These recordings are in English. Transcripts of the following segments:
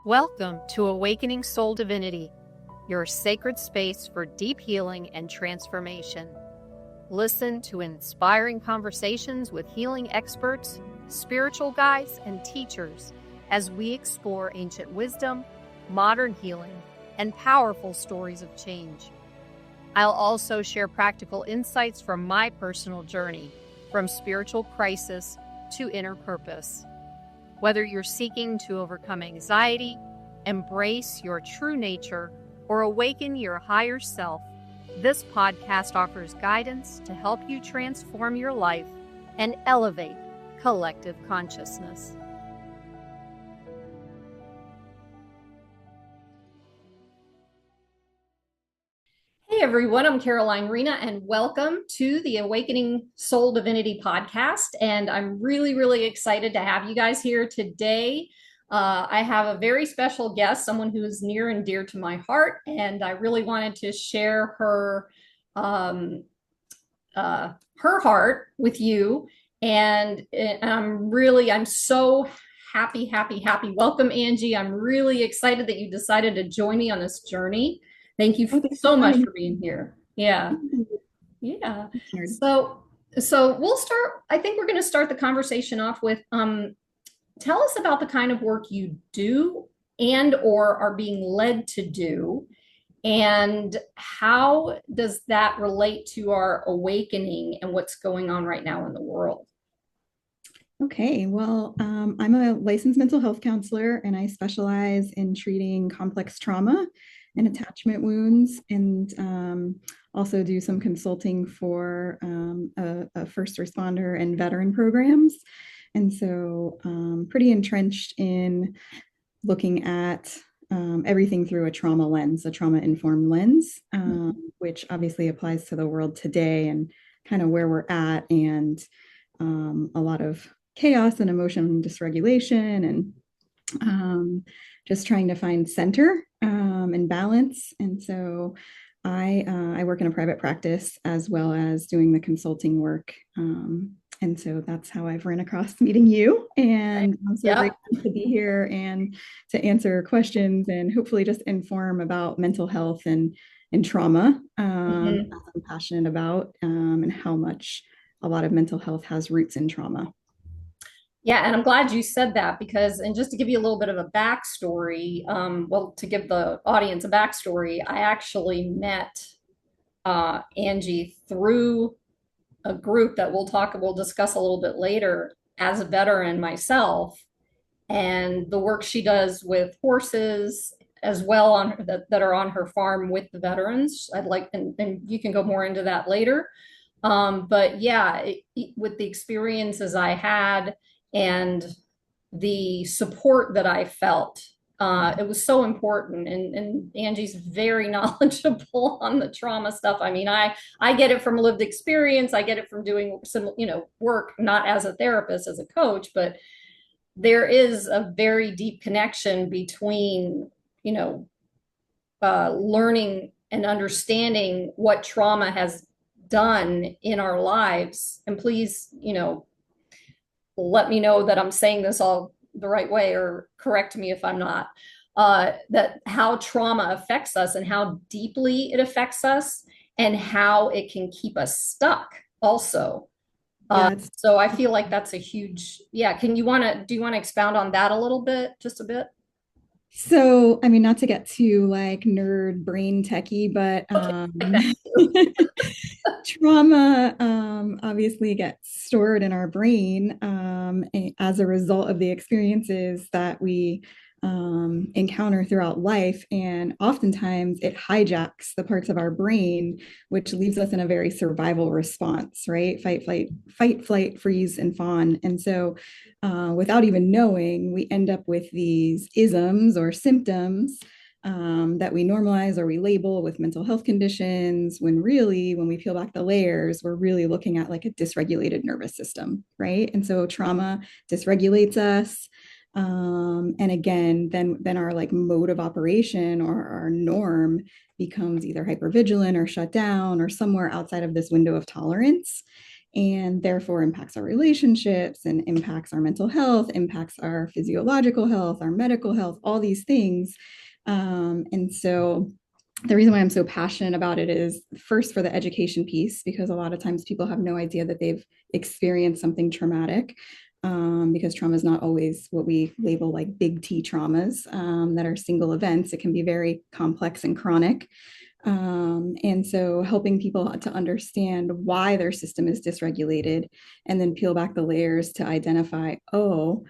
Welcome to Awakening Soul Divinity, your sacred space for deep healing and transformation. Listen to inspiring conversations with healing experts, spiritual guides, and teachers as we explore ancient wisdom, modern healing, and powerful stories of change. I'll also share practical insights from my personal journey, from spiritual crisis to inner purpose. Whether you're seeking to overcome anxiety, embrace your true nature, or awaken your higher self, this podcast offers guidance to help you transform your life and elevate collective consciousness. Hey everyone, I'm Caroline Rena, and welcome to the Awakening Soul Divinity podcast. And I'm really excited to have you guys here today. I have a very special guest, someone who is near and dear to my heart, and I really wanted to share her heart with you. And I'm so happy. Welcome, Angie. I'm really excited that you decided to join me on this journey. Thank you so much for being here. Yeah. So we'll start. I think we're going to start the conversation off with tell us about the kind of work you do and or are being led to do, and how does that relate to our awakening and what's going on right now in the world? Okay, well, I'm a licensed mental health counselor, and I specialize in treating complex trauma and attachment wounds, and also do some consulting for a first responder and veteran programs. And so pretty entrenched in looking at everything through a trauma lens, a trauma-informed lens, which obviously applies to the world today and kind of where we're at, and a lot of chaos and emotion dysregulation, and just trying to find center and balance. And so I work in a private practice as well as doing the consulting work. And so that's how I've run across meeting you. And I'm so grateful to be here and to answer questions and hopefully just inform about mental health and trauma, as I'm passionate about, and how much a lot of mental health has roots in trauma. Yeah, and I'm glad you said that because, and just to give you a little bit of a backstory, to give the audience a backstory, I actually met Angie through a group that we'll discuss a little bit later, as a veteran myself, and the work she does with horses as well that are on her farm with the veterans. And you can go more into that later. But yeah, with the experiences I had and the support that I felt, it was so important. And Angie's very knowledgeable on the trauma stuff. I mean, I get it from lived experience. I get it from doing some, work, not as a therapist, as a coach, but there is a very deep connection between, learning and understanding what trauma has done in our lives. And please, let me know that I'm saying this all the right way, or correct me if I'm not, that how trauma affects us and how deeply it affects us and how it can keep us stuck also. So I feel like that's a huge, do you want to expound on that a little bit, just a bit? So, I mean, not to get too like nerd brain techie, but trauma obviously gets stored in our brain as a result of the experiences that we encounter throughout life. And oftentimes it hijacks the parts of our brain, which leaves us in a very survival response, right? Fight, flight, freeze, and fawn. And so without even knowing, we end up with these isms or symptoms that we normalize or we label with mental health conditions, when really, when we peel back the layers, we're really looking at like a dysregulated nervous system, right? And so trauma dysregulates us. And again, then our like mode of operation or our norm becomes either hypervigilant or shut down or somewhere outside of this window of tolerance. and therefore impacts our relationships and impacts our mental health, impacts our physiological health, our medical health, all these things. And so the reason why I'm so passionate about it is first for the education piece, because a lot of times people have no idea that they've experienced something traumatic. Because trauma is not always what we label like big T traumas that are single events. It can be very complex and chronic. And so helping people to understand why their system is dysregulated and then peel back the layers to identify, oh,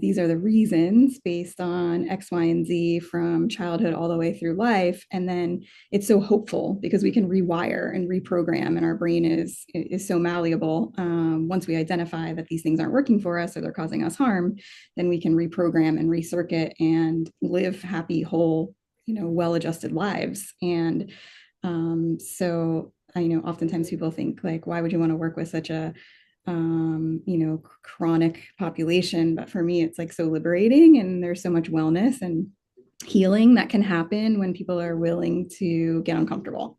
these are the reasons based on X, Y, and Z from childhood all the way through life. And then it's so hopeful because we can rewire and reprogram, and our brain is so malleable. Once we identify that these things aren't working for us or they're causing us harm, then we can reprogram and recircuit and live happy, whole, well-adjusted lives. And so I know oftentimes people think like, why would you want to work with such a chronic population? But for me, it's like so liberating, and there's so much wellness and healing that can happen when people are willing to get uncomfortable.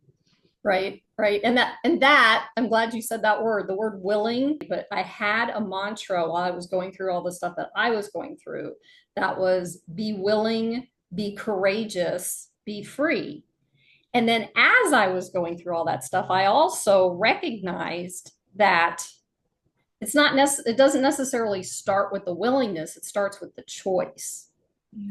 Right, right. And that I'm glad you said that word, the word willing. But I had a mantra while I was going through all the stuff that I was going through that was be willing, be courageous, be free. And then as I was going through all that stuff, I also recognized that it doesn't necessarily start with the willingness, it starts with the choice.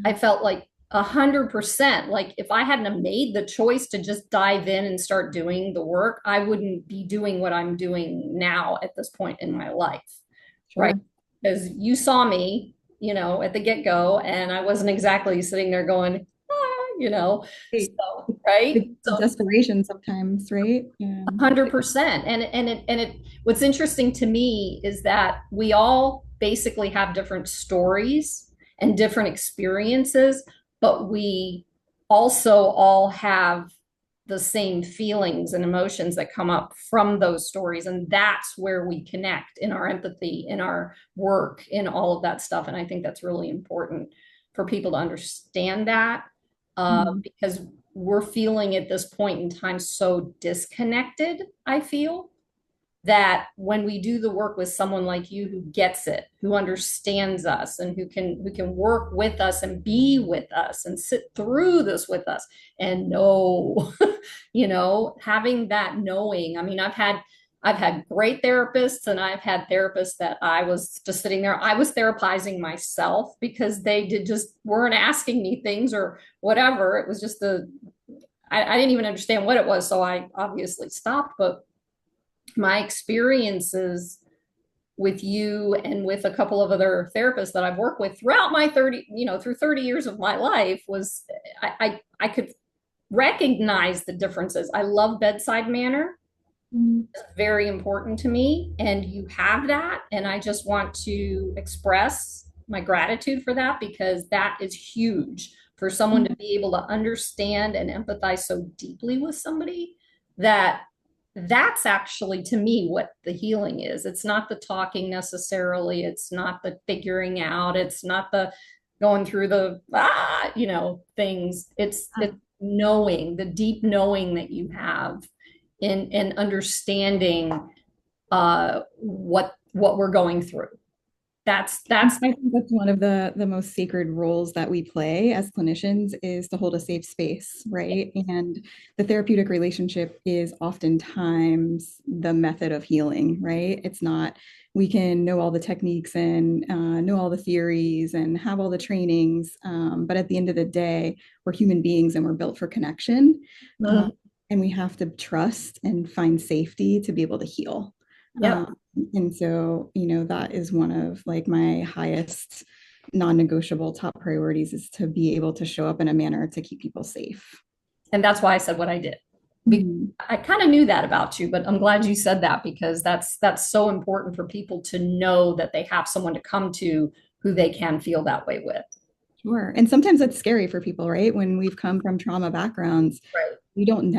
I Yeah. felt like 100%, like if I hadn't made the choice to just dive in and start doing the work, I wouldn't be doing what I'm doing now at this point in my life, right? Sure. Because you saw me, at the get-go, and I wasn't exactly sitting there going, Hey, so, right? the So desperation sometimes, right? Yeah. 100%. And what's interesting to me is that we all basically have different stories and different experiences, but we also all have the same feelings and emotions that come up from those stories. And that's where we connect in our empathy, in our work, in all of that stuff. And I think that's really important for people to understand that, Mhm. because we're feeling at this point in time so disconnected, I feel, that when we do the work with someone like you who gets it, who understands us, and who can work with us and be with us and sit through this with us and know, having that knowing. I mean, I've had great therapists, and I've had therapists that I was just sitting there. I was therapizing myself because they just weren't asking me things or whatever. It was just I didn't even understand what it was. So I obviously stopped. But my experiences with you and with a couple of other therapists that I've worked with throughout my 30, through 30 years of my life was I could recognize the differences. I love bedside manner. Mhm. It's very important to me, and you have that. And I just want to express my gratitude for that, because that is huge for someone to be able to understand and empathize so deeply with somebody. That's actually, to me, what the healing is. It's not the talking necessarily, it's not the figuring out, it's not the going through the things. It's knowing, the deep knowing that you have in understanding what we're going through. That's I think that's one of the most sacred roles that we play as clinicians, is to hold a safe space, right? And the therapeutic relationship is oftentimes the method of healing, right? It's not, we can know all the techniques and know all the theories and have all the trainings, but at the end of the day, we're human beings and we're built for connection. Mhm. Um, and we have to trust and find safety to be able to heal. Yep. And so, that is one of like my highest non-negotiable top priorities, is to be able to show up in a manner to keep people safe. And that's why I said what I did. Because Mhm. I kind of knew that about you, but I'm glad you said that, because that's so important for people to know that they have someone to come to who they can feel that way with. Sure. And sometimes it's scary for people, right? When we've come from trauma backgrounds, Right. we don't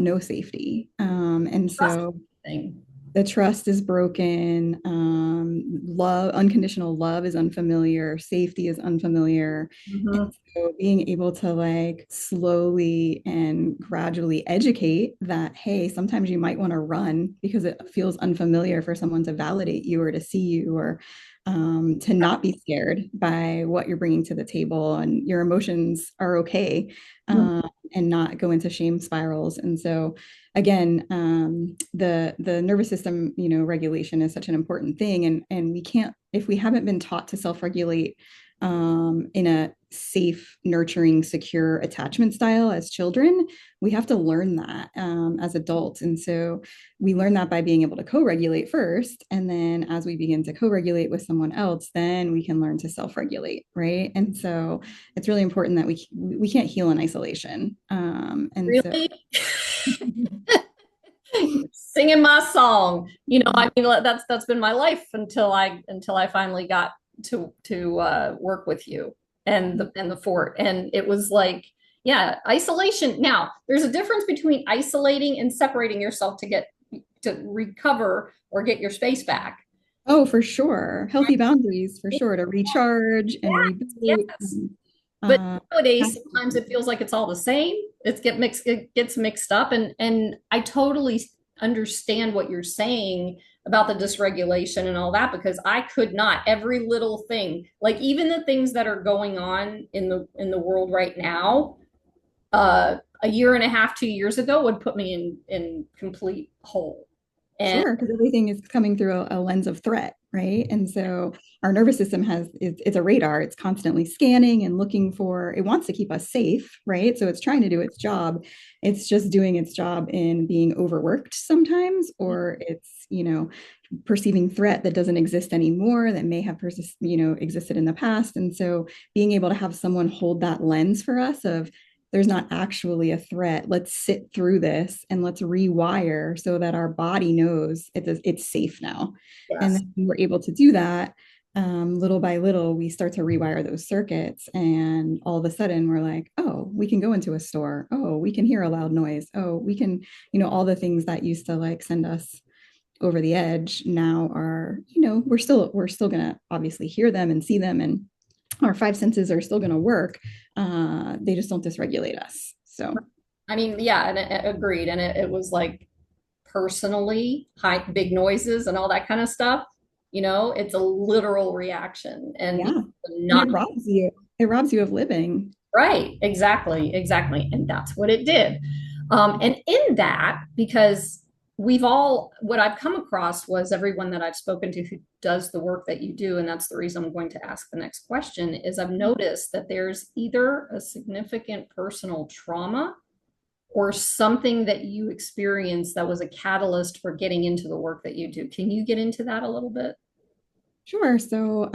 know safety. And Trust so thing. the trust is broken. Love, unconditional love is unfamiliar. Safety is unfamiliar. And Mhm. so being able to like slowly and gradually educate that, hey, sometimes you might want to run because it feels unfamiliar for someone to validate you or to see you or to not be scared by what you're bringing to the table and your emotions are okay, and not go into shame spirals. And so again, the nervous system, regulation is such an important thing, and we can't, if we haven't been taught to self-regulate in a safe, nurturing, secure attachment style as children, we have to learn that as adults. And so we learn that by being able to co-regulate first, and then as we begin to co-regulate with someone else, then we can learn to self-regulate, right? And so it's really important that we can't heal in isolation. And so Really? Singing my song. I mean, that's been my life until I finally got to work with you and the fort. And it was like, yeah, isolation. Now, there's a difference between isolating and separating yourself to recover or get your space back. Oh, for sure. Healthy boundaries for sure to recharge and Yes, reboot. yes. And, But uh, nowadays, sometimes it feels like it's all the same. It gets mixed up, and I totally understand what you're saying about the dysregulation and all that because I could not every little thing, like even the things that are going on in the world right now, a year and a half, 2 years ago would put me in complete hole. And Sure, because everything is coming through a lens of threat, right? And so our nervous system it's a radar. It's constantly scanning and looking for, it wants to keep us safe, right? So it's trying to do its job. It's just doing its job in being overworked sometimes, or it's, perceiving threat that doesn't exist anymore that may have existed in the past. And so being able to have someone hold that lens for us of there's not actually a threat. Let's sit through this and let's rewire so that our body knows it's safe now. And yes, then we're able to do that, little by little, we start to rewire those circuits. And all of a sudden, we're like, oh, we can go into a store. Oh, we can hear a loud noise. Oh, we can, all the things that used to like send us over the edge now are, we're still going to obviously hear them and see them, and our five senses are still going to work. They just don't dysregulate us. So I mean, yeah, and agreed. And it was like personally high big noises and all that kind of stuff. It's a literal reaction and yeah, and not it robs you of living. right. Exactly, and that's what it did. And in that, because what I've come across was everyone that I've spoken to who does the work that you do, and that's the reason I'm going to ask the next question, is I've noticed that there's either a significant personal trauma or something that you experienced that was a catalyst for getting into the work that you do. Can you get into that a little bit? Sure. So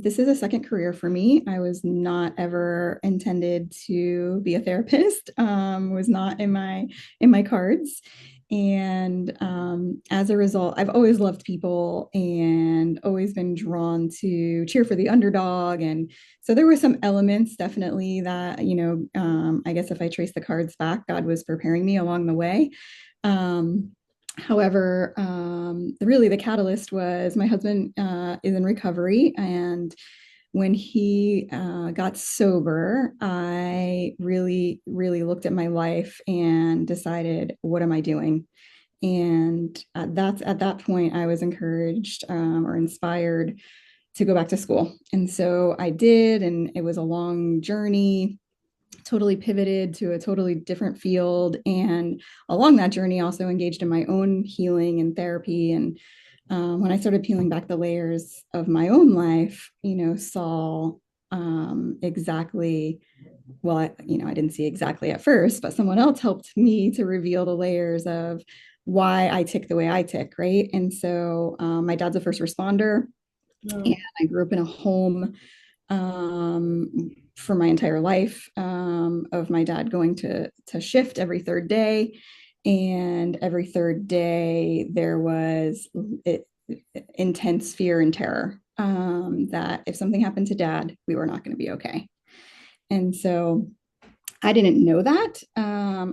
this is a second career for me. I was not ever intended to be a therapist. Was not in my cards. And as a result, I've always loved people and always been drawn to cheer for the underdog. And so there were some elements definitely that, I guess if I trace the cards back, God was preparing me along the way. Um, However, really the catalyst was my husband is in recovery. And when he got sober, I really, really looked at my life and decided, what am I doing? And at that point, I was encouraged or inspired to go back to school. And so I did, and it was a long journey, totally pivoted to a totally different field. And along that journey, also engaged in my own healing and therapy. And when I started peeling back the layers of my own life, saw exactly, well, I didn't see exactly at first, but someone else helped me to reveal the layers of why I tick the way I tick, right? And so my dad's a first responder, and Mm. I grew up in a home for my entire life, of my dad going to shift every third day, and every third day there was intense fear and terror, that if something happened to dad, we were not going to be okay. And so I didn't know that.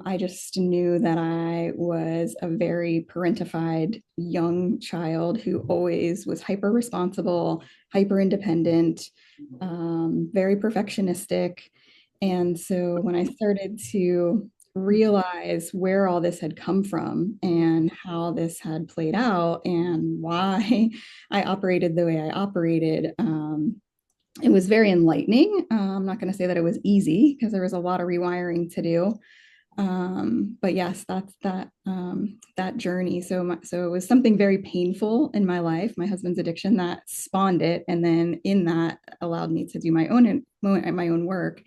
I just knew that I was a very parentified young child who always was hyper responsible, hyper independent, very perfectionistic. And so when I started to realize where all this had come from and how this had played out and why I operated the way I operated, it was very enlightening. I'm not going to say that it was easy because there was a lot of rewiring to do. But yes, that's that journey. So it was something very painful in my life, my husband's addiction, that spawned it, and then in that allowed me to do my own work,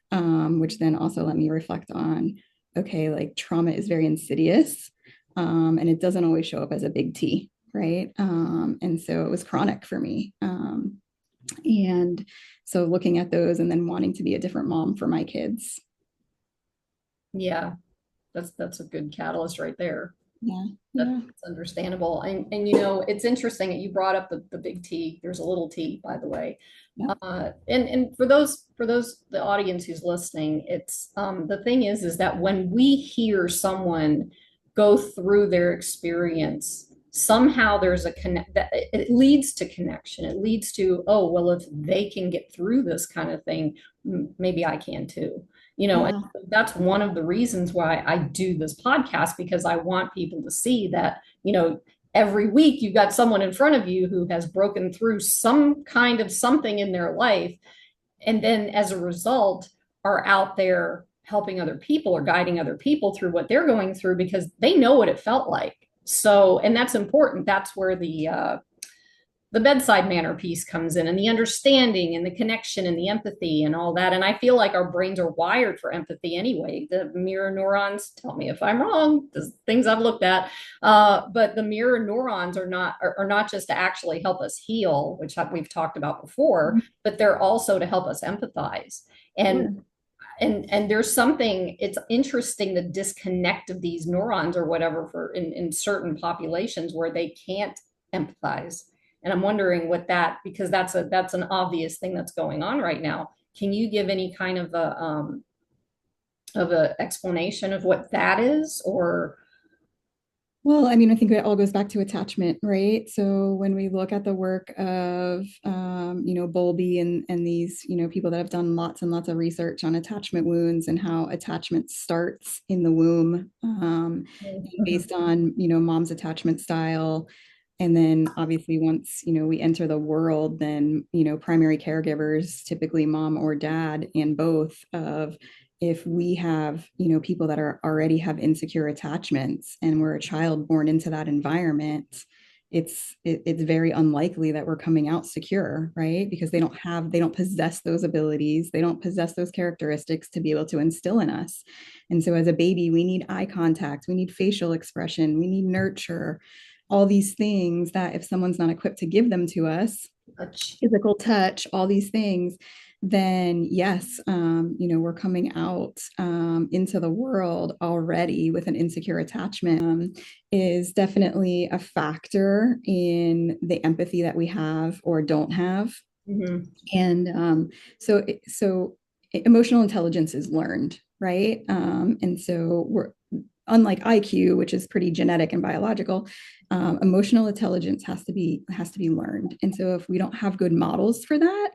which then also let me reflect on, okay, like trauma is very insidious, and it doesn't always show up as a big T, right? And so it was chronic for me. And so looking at those and then wanting to be a different mom for my kids. Yeah, that's a good catalyst right there. Yeah. That's Yeah. understandable. And it's interesting that you brought up the big T. There's a little T, by the way. Yeah. And for those the audience who's listening, it's the thing is that when we hear someone go through their experience, somehow there's a connect that it leads to connection. It leads to, oh, well, if they can get through this kind of thing, maybe I can too. And Yeah. that's one of the reasons why I do this podcast, because I want people to see that, every week you've got someone in front of you who has broken through some kind of something in their life, and then as a result are out there helping other people or guiding other people through what they're going through, because they know what it felt like. So, and that's important. That's where the bedside manner piece comes in, and the understanding and the connection and the empathy and all that. And I feel like our brains are wired for empathy anyway. The mirror neurons, tell me if I'm wrong, the things I've looked at, but the mirror neurons are not just to actually help us heal, which we've talked about before, but they're also to help us empathize. and Sure. and there's something, it's interesting, the disconnect of these neurons or whatever for in certain populations where they can't empathize. And I'm wondering what that, because that's an obvious thing that's going on right now. Can you give any kind of a explanation of what that is? Or Well, I mean, I think it all goes back to attachment, right? So when we look at the work of, Bowlby and these, people that have done lots and lots of research on attachment wounds and how attachment starts in the womb, based on, mom's attachment style. And then obviously once, we enter the world, then, primary caregivers, typically mom or dad, and both of, if we have, people that are already have insecure attachments and we're a child born into that environment, it's very unlikely that we're coming out secure, right? Because they don't possess those abilities, they don't possess those characteristics to be able to instill in us. And so as a baby, we need eye contact, we need facial expression, we need nurture, all these things that if someone's not equipped to give them to us, physical touch, all these things, then yes, we're coming out into the world already with an insecure attachment, is definitely a factor in the empathy that we have or don't have. Mhm. And so emotional intelligence is learned, right? And so we're, unlike IQ, which is pretty genetic and biological, emotional intelligence has to be learned. And so if we don't have good models for that,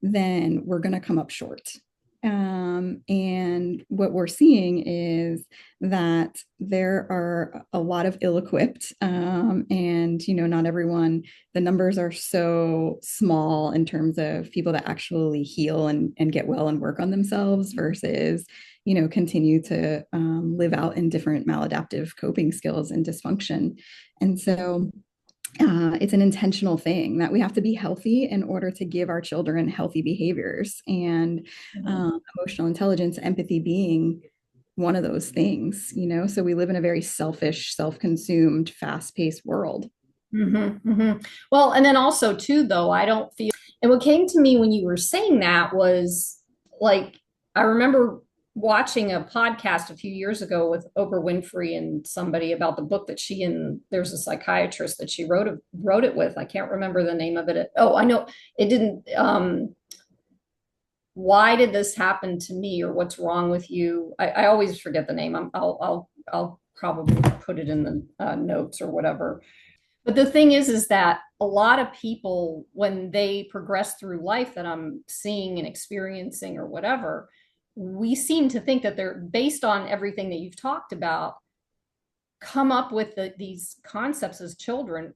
then we're going to come up short. And what we're seeing is that there are a lot of ill-equipped, and not everyone. The numbers are so small in terms of people that actually heal and get well and work on themselves versus continue to live out in different maladaptive coping skills and dysfunction. And so it's an intentional thing that we have to be healthy in order to give our children healthy behaviors, and emotional intelligence, empathy being one of those things. So we live in a very selfish, self-consumed, fast-paced world. Well, and then also too, though, I don't feel, and what came to me when you were saying that was, like, I remember watching a podcast a few years ago with Oprah Winfrey and somebody about the book that she, and there's a psychiatrist that she wrote it with. I can't remember the name of it. Oh, I know it didn't. why did this happen to me, or what's wrong with you? I always forget the name. I'll probably put it in the notes or whatever. But the thing is that a lot of people, when they progress through life that I'm seeing and experiencing or whatever, we seem to think that they're based on everything that you've talked about, come up with these concepts as children,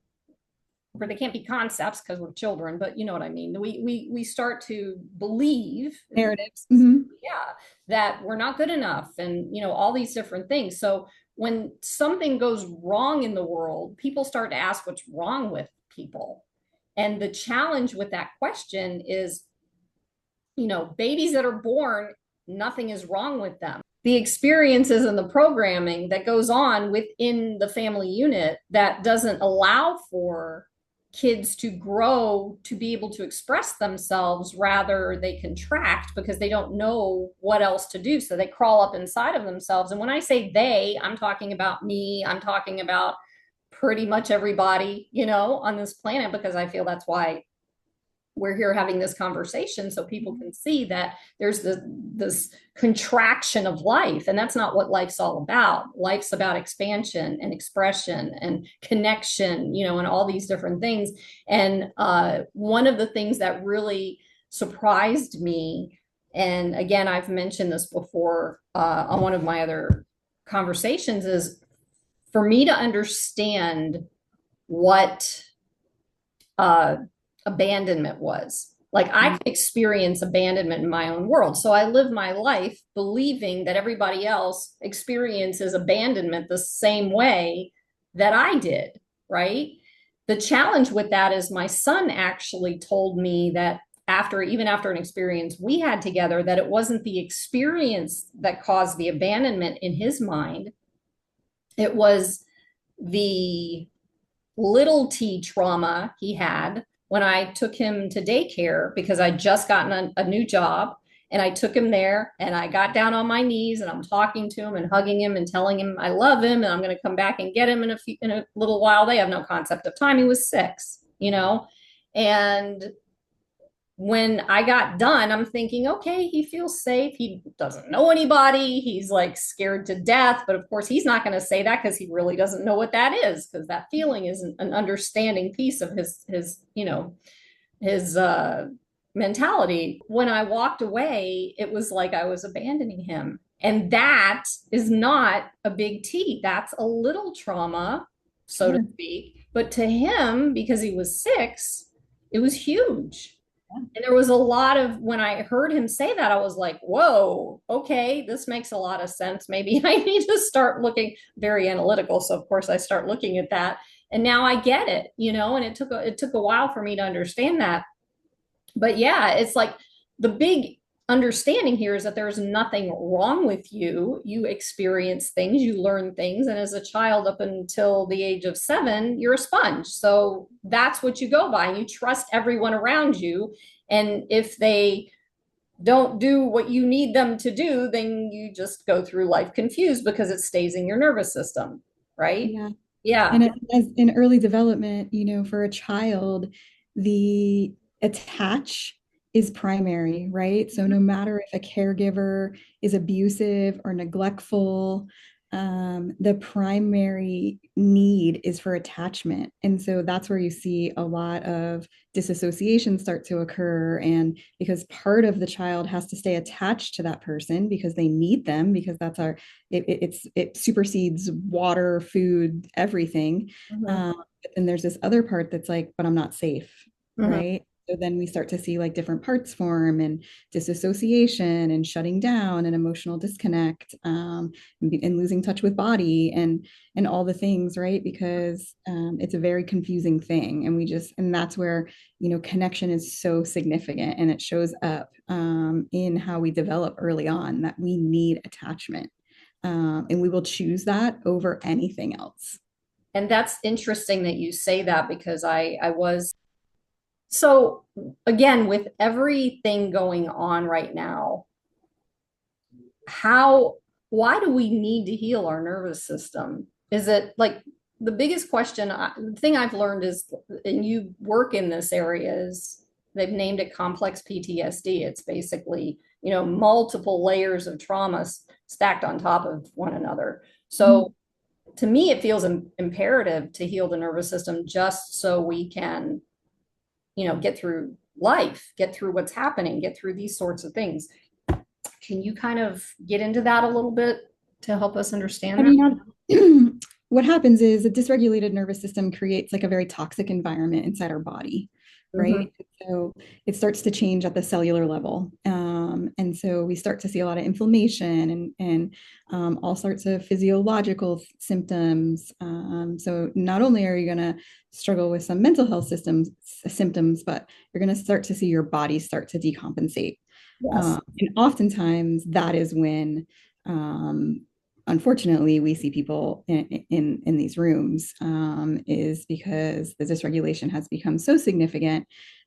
where they can't be concepts because we're children, but you know what I mean. We start to believe, Narratives. Mm-hmm. yeah, that we're not good enough, and all these different things. So when something goes wrong in the world, people start to ask what's wrong with people. And the challenge with that question is, babies that are born, nothing is wrong with them. The experiences and the programming that goes on within the family unit that doesn't allow for kids to grow to be able to express themselves, rather they contract because they don't know what else to do, so they crawl up inside of themselves. And when I say they, I'm talking about me, I'm talking about pretty much everybody on this planet, because I feel that's why we're here having this conversation, so people can see that there's this contraction of life, and that's not what life's all about. Life's about expansion and expression and connection, and all these different things. And one of the things that really surprised me, and again, I've mentioned this before on one of my other conversations, is for me to understand what uh, abandonment was. Like, I can experience abandonment in my own world. So I live my life believing that everybody else experiences abandonment the same way that I did, right? The challenge with that is my son actually told me that even after an experience we had together, that it wasn't the experience that caused the abandonment in his mind. It was the little t trauma he had when I took him to daycare, because I'd just gotten a new job, and I took him there, and I got down on my knees and I'm talking to him and hugging him and telling him I love him and I'm going to come back and get him in a little while. They have no concept of time. He was 6. And when I got done, I'm thinking, okay, he feels safe. He doesn't know anybody. He's like scared to death. But of course, he's not going to say that because he really doesn't know what that is, because that feeling is an understanding piece of his mentality. When I walked away, it was like I was abandoning him. And that is not a big T. That's a little trauma, so to speak. But to him, because he was 6, it was huge. And there was a lot of, when I heard him say that, I was like, whoa, okay, this makes a lot of sense. Maybe I need to start looking, very analytical. So of course I start looking at that, and now I get it, and it took a while for me to understand that. But yeah, it's like the big understanding here is that there's nothing wrong with you. You experience things, you learn things. And as a child, up until the age of 7, you're a sponge. So that's what you go by. And you trust everyone around you. And if they don't do what you need them to do, then you just go through life confused because it stays in your nervous system, right? Yeah. Yeah. And as in early development, for a child, the attach is primary, right? So no matter if a caregiver is abusive or neglectful, the primary need is for attachment. And so that's where you see a lot of disassociation start to occur. And because part of the child has to stay attached to that person because they need them, because that's it supersedes water, food, everything. Mm-hmm. But then there's this other part that's like, but I'm not safe, Mm-hmm. right? So then we start to see like different parts form, and disassociation and shutting down and emotional disconnect, and losing touch with body and all the things, right? Because it's a very confusing thing, and that's where connection is so significant, and it shows up in how we develop early on, that we need attachment, and we will choose that over anything else. And that's interesting that you say that, because I was so, again, with everything going on right now, how why do we need to heal our nervous system? Is it like the biggest question, the thing I've learned is, and you work in this area, is they've named it complex PTSD. It's basically, multiple layers of trauma stacked on top of one another. Mhm. So to me, it feels imperative to heal the nervous system just so we can, get through life, get through what's happening, get through these sorts of things. Can you kind of get into that a little bit to help us I understand that? mean, what happens is a dysregulated nervous system creates like a very toxic environment inside our body, Mm-hmm. right? So it starts to change at the cellular level. And so we start to see a lot of inflammation and all sorts of physiological symptoms. So not only are you going to struggle with some mental health symptoms, but you're going to start to see your body start to decompensate. Yes. And oftentimes that is when unfortunately we see people in these rooms is because the dysregulation has become so significant,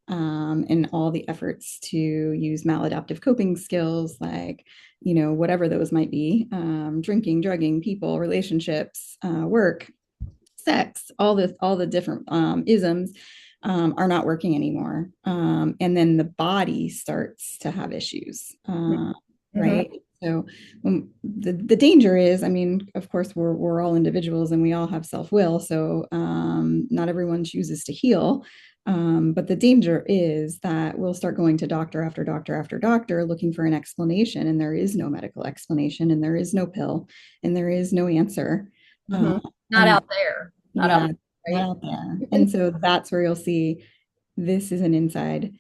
and all the efforts to use maladaptive coping skills like whatever those might be, drinking, drugging, people, relationships, work, sex, all the different isms are not working anymore. And then the body starts to have issues, Mm-hmm. right? So the danger is, I mean, of course, we're all individuals and we all have self-will. So not everyone chooses to heal. But the danger is that we'll start going to doctor after doctor after doctor looking for an explanation, and there is no medical explanation, and there is no pill, and there is no answer. Mm-hmm. Not And out there. Not out yeah, there, not out there. And so that's where you'll see this is an inside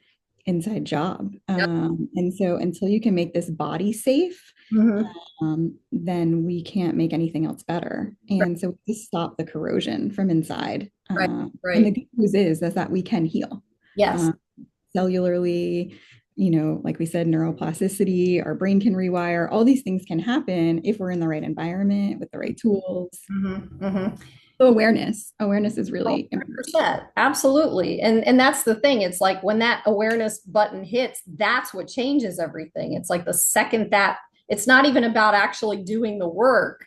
job. Yep. And so until you can make this body safe, Mm-hmm. then we can't make anything else better. Right. And so we just stop the corrosion from inside. Right. And the Right. good news is that we can heal Yes. uh, cellularly. Like we said, neuroplasticity, our brain can rewire. All these things can happen if we're in the right environment with the right tools. Mm-hmm. Mm-hmm. So awareness is Oh, really important. 100%. Absolutely. And that's the thing. It's like when that awareness button hits, that's what changes everything. It's like the second that it's not even about actually doing the work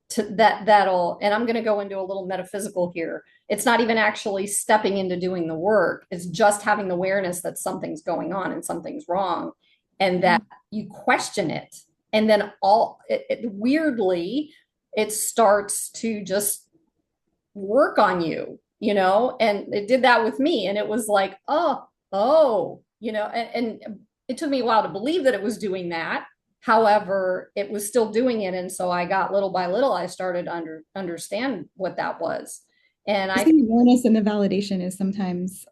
to that'll, and I'm going to go into a little metaphysical here. It's not even actually stepping into doing the work. It's just having the awareness that something's going on and something's wrong, and Yeah. that you question it. And then weirdly, it starts to just work on you, and it did that with me. And it was like, oh, and it took me a while to believe that it was doing that. However, it was still doing it. And so I got little by little, I started to understand what that was. And Just I, the awareness and the validation is sometimes,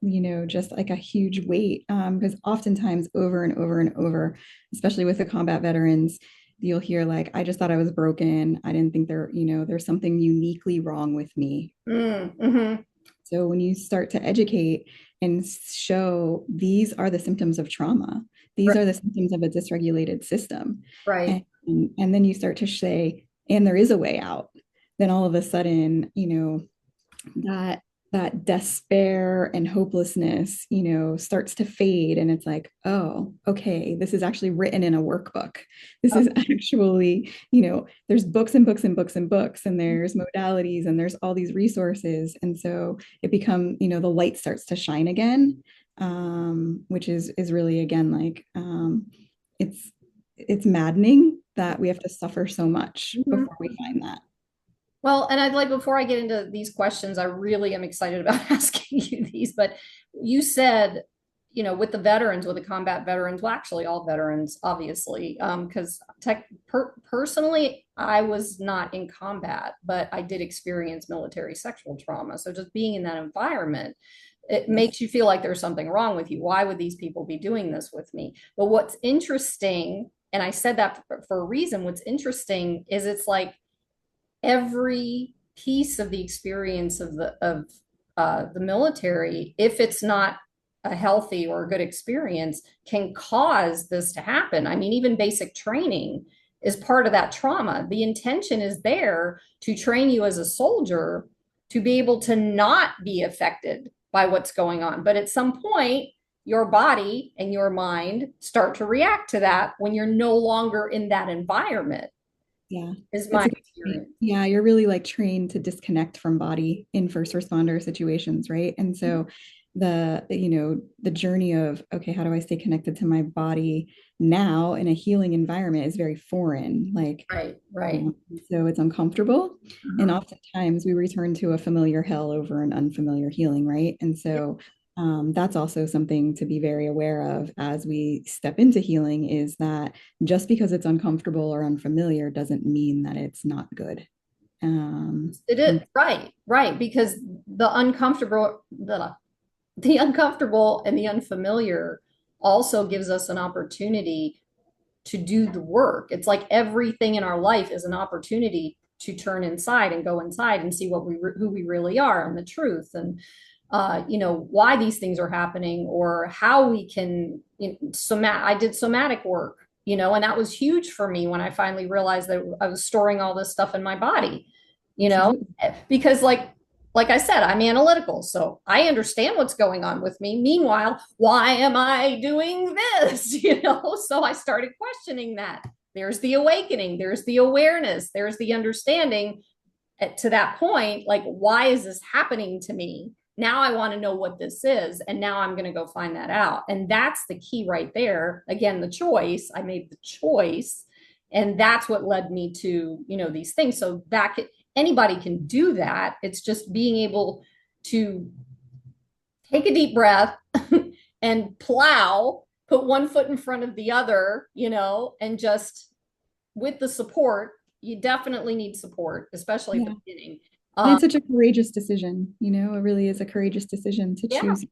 just like a huge weight. Because oftentimes over and over and over, especially with the combat veterans, you'll hear like, I just thought I was broken. I didn't think there's something uniquely wrong with me. mm-hmm, So when you start to educate and show these are the symptoms of trauma, these right, are the symptoms of a dysregulated system, right. and then you start to say, and there is a way out, then all of a sudden, that that despair and hopelessness, starts to fade, and it's like, oh, okay, this is actually written in a workbook. This is actually, there's books and books and books and books, and there's modalities, and there's all these resources, and so it become, the light starts to shine again, which is really again like, it's it's maddening that we have to suffer so much Mhm. before we find that. Well, and I'd like, before I get into these questions, I really am excited about asking you these, but you said, with the veterans, with the combat veterans, well, actually all veterans, obviously, because personally, I was not in combat, but I did experience military sexual trauma. So just being in that environment, it Yes. makes you feel like there's something wrong with you. Why would these people be doing this with me? But what's interesting, and I said that for a reason, what's interesting is it's like, every piece of the experience of the military, if it's not a healthy or a good experience, can cause this to happen. I mean, even basic training is part of that trauma. The intention is there to train you as a soldier to be able to not be affected by what's going on. But at some point, your body and your mind start to react to that when you're no longer in that environment, Yeah, is that's my a good point. experience. Yeah, you're really like trained to disconnect from body in first responder situations, right? And so the journey of, okay, how do I stay connected to my body now in a healing environment is very foreign. Like, Right, right. so it's uncomfortable. And Mhm. oftentimes we return to a familiar hell over an unfamiliar healing, right? And Yep. so that's also something to be very aware of as we step into healing, is that just because it's uncomfortable or unfamiliar doesn't mean that it's not good. It is And right, right, because the uncomfortable and the unfamiliar also gives us an opportunity to do the work. It's like everything in our life is an opportunity to turn inside and go inside and see who we really are and the truth, and why these things are happening, or how we can, I did somatic work, and that was huge for me when I finally realized that I was storing all this stuff in my body, you know, absolutely. because like I said, I'm analytical, so I understand what's going on with me. Meanwhile, why am I doing this? So I started questioning that. There's the awakening, there's the awareness, there's the understanding. To that point, like, why is this happening to me? Now I want to know what this is, and now I'm going to go find that out. And that's the key right there. Again, the choice. I made the choice, and that's what led me to these things. So anybody can do that. It's just being able to take a deep breath and plow, put one foot in front of the other, and just, with the support, you definitely need support, especially at the Yeah. beginning. And Um, it's such a courageous decision, it really is a courageous decision to yeah. choose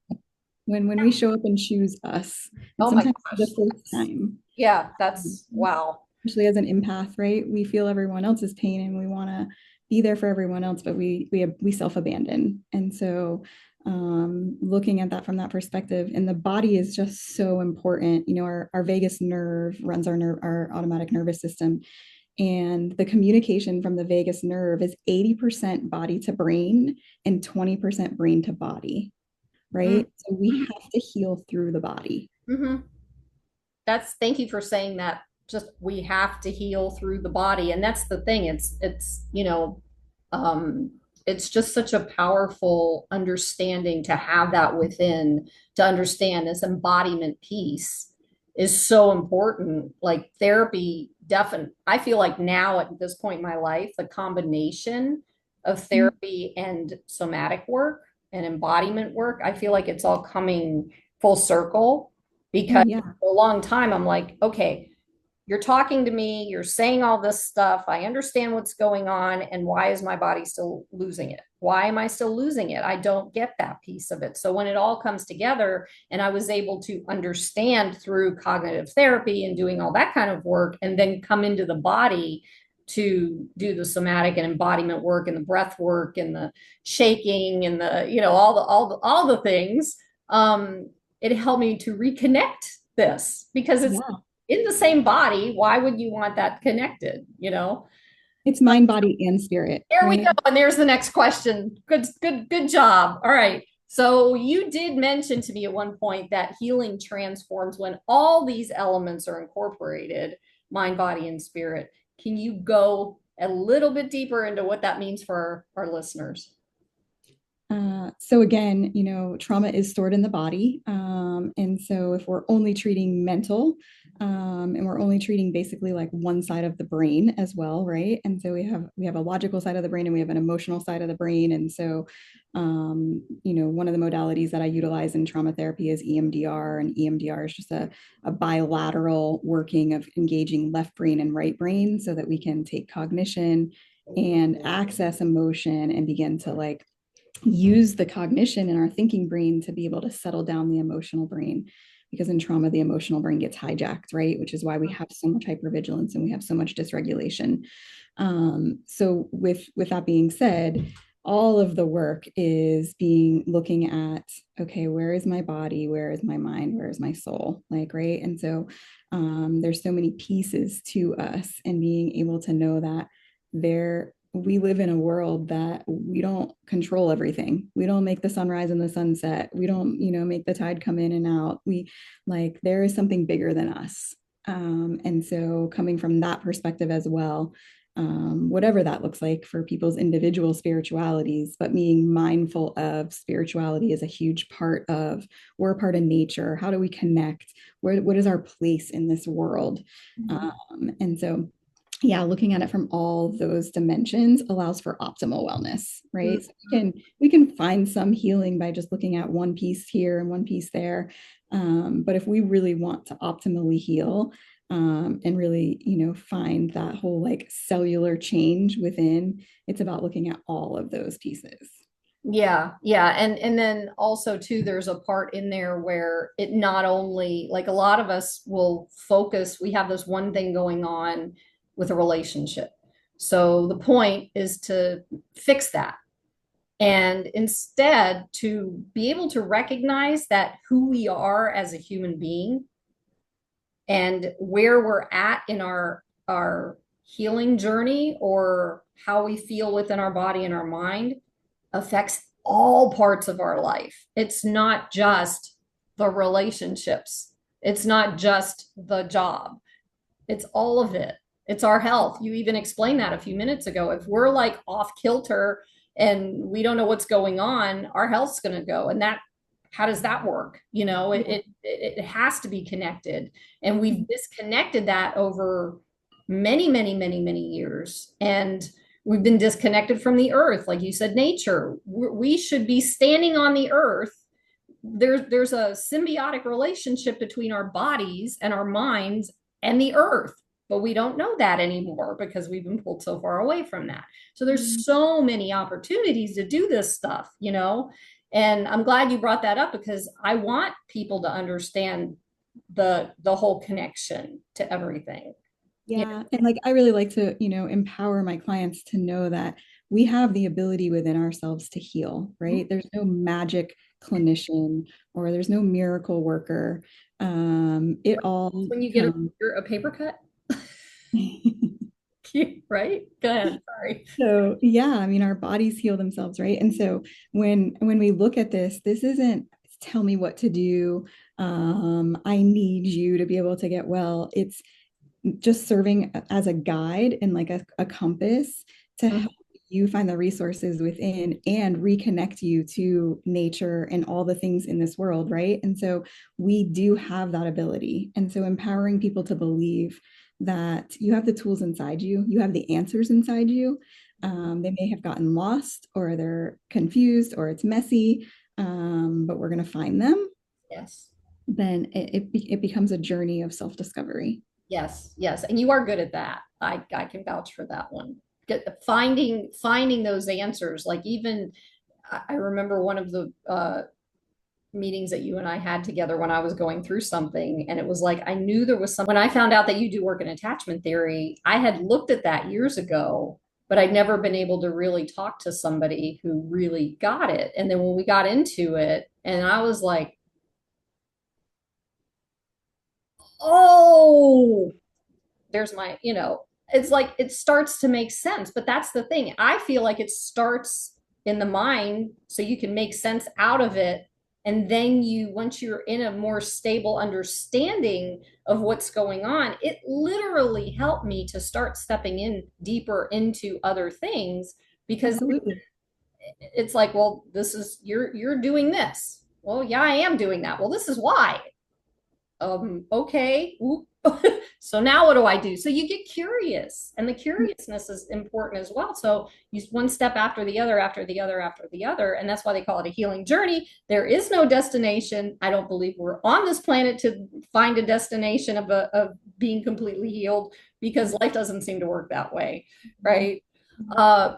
when we show up and choose us. And Oh my sometimes for gosh. the first time, Yeah, that's wow. especially as an empath, right? We feel everyone else's pain and we want to be there for everyone else, but we self-abandon. And so looking at that from that perspective, and the body is just so important. Our vagus nerve runs our automatic nervous system. And the communication from the vagus nerve is 80% body to brain and 20% brain to body, right? So we Mm-hmm. have to heal through the body. Mm-hmm. Thank you for saying that. Just, we have to heal through the body, and that's the thing. Um it's just such a powerful understanding to have that within, to understand this embodiment piece is so important. Like, therapy, definitely, I feel like now at this point in my life, the combination of therapy and somatic work and embodiment work, I feel like it's all coming full circle, Oh, because yeah. for a long time I'm like, okay, you're talking to me, you're saying all this stuff, I understand what's going on, and why is my body still losing it? Why am I still losing it? I don't get that piece of it. So when it all comes together, and I was able to understand through cognitive therapy and doing all that kind of work, and then come into the body to do the somatic and embodiment work and the breath work and the shaking and the all the things, it helped me to reconnect this, because it's Yeah. in the same body. Why would you want that connected? It's mind, body, and spirit, There we go. right? And there's the next question. Good, good, good job. All right. So you did mention to me at one point that healing transforms when all these elements are incorporated, mind, body, and spirit. Can you go a little bit deeper into what that means for our listeners? So again, trauma is stored in the body. And so if we're only treating mental, and we're only treating basically like one side of the brain as well, right? And so we have a logical side of the brain and we have an emotional side of the brain. And so one of the modalities that I utilize in trauma therapy is EMDR, and EMDR is just a bilateral working of engaging left brain and right brain so that we can take cognition and access emotion and begin to like use the cognition in our thinking brain to be able to settle down the emotional brain, because in trauma the emotional brain gets hijacked, right? Which is why we have so much hypervigilance and we have so much dysregulation. So with that being said, all of the work is being looking at, okay, where is my body, where is my mind, where is my soul, like, right? And so there's so many pieces to us, and being able to know that we live in a world that we don't control everything. We don't make the sunrise and the sunset. We don't, make the tide come in and out. There is something bigger than us. And so coming from that perspective as well, whatever that looks like for people's individual spiritualities, but being mindful of spirituality is a huge part of, we're a part of nature. How do we connect? What is our place in this world? Mhm. And so, yeah, looking at it from all those dimensions allows for optimal wellness, right? So we can find some healing by just looking at one piece here and one piece there. But if we really want to optimally heal, and really, find that whole like cellular change within, it's about looking at all of those pieces. Yeah, yeah. And then also too, there's a part in there where it not only like a lot of us will focus, we have this one thing going on with a relationship. So the point is to fix that. And instead to be able to recognize that who we are as a human being and where we're at in our healing journey or how we feel within our body and our mind affects all parts of our life. It's not just the relationships. It's not just the job. It's all of it. It's our health. You even explained that a few minutes ago. If we're like off kilter and we don't know what's going on, our health's going to go. And that, how does that work? It has to be connected. And we've disconnected that over many, many, many, many years. And we've been disconnected from the earth. Like you said, nature. We should be standing on the earth. There's a symbiotic relationship between our bodies and our minds and the earth, but we don't know that anymore because we've been pulled so far away from that. So there's so many opportunities to do this stuff. And I'm glad you brought that up because I want people to understand the whole connection to everything. you Yeah. And like, I really like to, empower my clients to know that we have the ability within ourselves to heal, know right? There's no magic clinician or there's no miracle worker. It all when you get comes. a paper cut. Right, go ahead, sorry. So yeah, I mean, our bodies heal themselves, right? And so when we look at this isn't tell me what to do. I need you to be able to get well. It's just serving as a guide and like a compass to help you find the resources within and reconnect you to nature and all the things in this world, right? And so we do have that ability. And so empowering people to believe that you have the tools inside you, you have the answers inside you. They may have gotten lost or they're confused or it's messy, but we're going to find them. Yes. Then it becomes a journey of self-discovery. Yes, yes, and you are good at that. I can vouch for that one. Finding those answers. Like even I remember one of the meetings that you and I had together when I was going through something, and it was like I knew there was some. When I found out that you do work in attachment theory, I had looked at that years ago, but I'd never been able to really talk to somebody who really got it. And then when we got into it, and I was like, oh, there's my, it's like it starts to make sense. But that's the thing. I feel like it starts in the mind so you can make sense out of it. And then once you're in a more stable understanding of what's going on, it literally helped me to start stepping in deeper into other things because Absolutely. it's like, well, this is you're doing this. Well, yeah, I am doing that. Well, this is why. Okay. So now what do I do? So you get curious, and the curiousness is important as well. So you one step after the other, after the other, after the other. And that's why they call it a healing journey. There is no destination. I don't believe we're on this planet to find a destination of being completely healed because life doesn't seem to work that way. Right. Uh,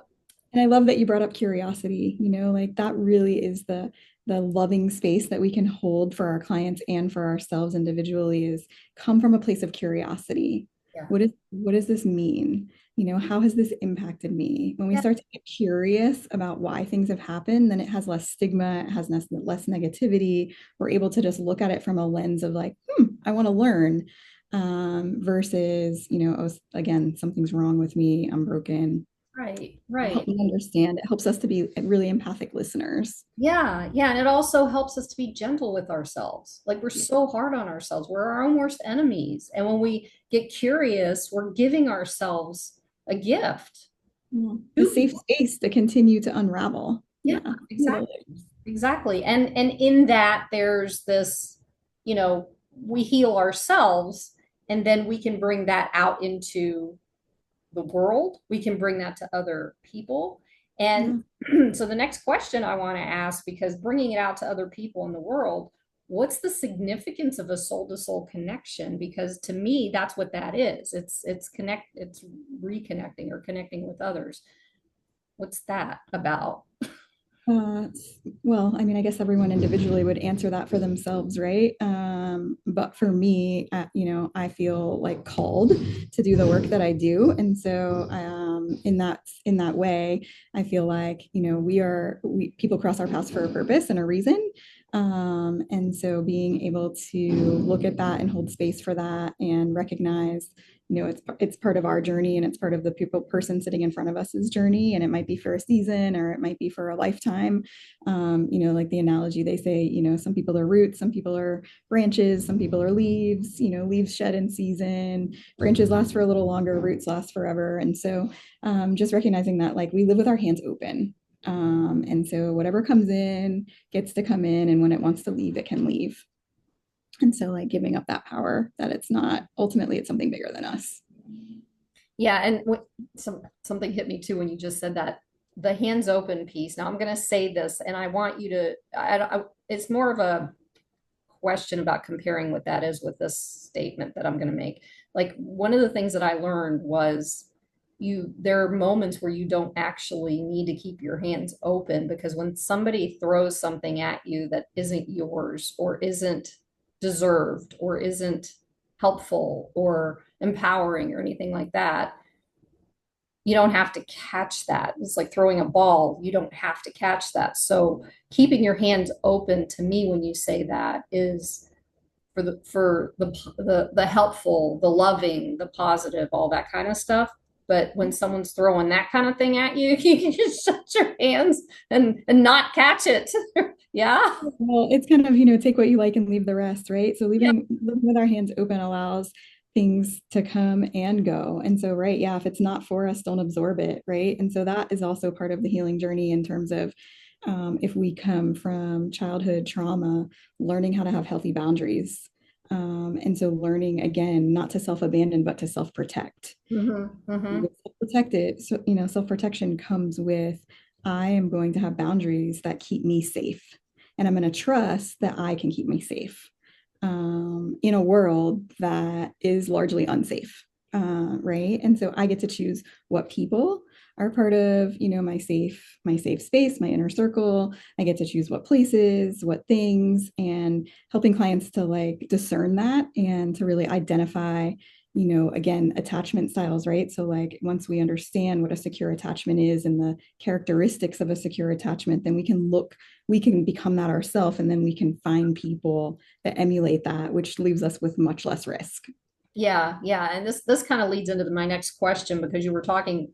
And I love that you brought up curiosity, like that really is the loving space that we can hold for our clients and for ourselves individually is come from a place of curiosity. yeah. What does this mean? How has this impacted me? When we Yeah. start to get curious about why things have happened, then it has less stigma, it has less negativity. We're able to just look at it from a lens of like, I want to learn, versus, oh, again, something's wrong with me, I'm broken. Right. Help Right. me understand. It helps us to be really empathic listeners. Yeah, yeah, and it also helps us to be gentle with ourselves. Like we're Yeah. so hard on ourselves. We're our own worst enemies. And when we get curious, we're giving ourselves a gift Yeah. A to safe people. space to continue to unravel. Yeah, Yeah, exactly. totally. Exactly. And in that there's this, we heal ourselves and then we can bring that out into the world. We can bring that to other people. And Yeah. so the next question I want to ask, because bringing it out to other people in the world, what's the significance of a soul to soul connection? Because to me, that's what that is. It's reconnecting or connecting with others. What's that about? Uh, well, I mean, I guess everyone individually would answer that for themselves, right? But for me, I feel like called to do the work that I do, and so in that way, I feel like we people cross our paths for a purpose and a reason, and so being able to look at that and hold space for that and recognize it's part of our journey and it's part of the person sitting in front of us's journey, and it might be for a season or it might be for a lifetime. Like the analogy they say, some people are roots, some people are branches, some people are leaves. Leaves shed in season, branches last for a little longer, roots last forever. And so just recognizing that like we live with our hands open, and so whatever comes in gets to come in, and when it wants to leave it can leave. And so like giving up that power that it's not ultimately it's something bigger than us. Yeah, and something hit me too when you just said that, the hands open piece. Now I'm going to say this, and I want you to. It's more of a question about comparing what that is with this statement that I'm going to make. Like one of the things that I learned was there are moments where you don't actually need to keep your hands open, because when somebody throws something at you that isn't yours or isn't deserved or isn't helpful or empowering or anything like that, you don't have to catch that. It's like throwing a ball. You don't have to catch that. So keeping your hands open to me when you say that is for the helpful, the loving, the positive, all that kind of stuff. But when someone's throwing that kind of thing at you, you can just shut your hands and not catch it. Yeah. Well, it's kind of, take what you like and leave the rest, right? So Yeah. living with our hands open allows things to come and go. And so, right, yeah, if it's not for us, don't absorb it, right? And so that is also part of the healing journey in terms of if we come from childhood trauma, learning how to have healthy boundaries. And so learning again, not to self-abandon, but to self-protect. Mm-hmm. Mm-hmm. Self-protected, so self-protection comes with I am going to have boundaries that keep me safe, and I'm going to trust that I can keep me safe in a world that is largely unsafe, right? And so I get to choose what people are part of, my safe space, my inner circle. I get to choose what places, what things, and helping clients to like discern that and to really identify again, attachment styles, right? So, like, once we understand what a secure attachment is and the characteristics of a secure attachment, then we can become that ourselves, and then we can find people that emulate that, which leaves us with much less risk. Yeah, yeah, and this kind of leads into my next question, because you were talking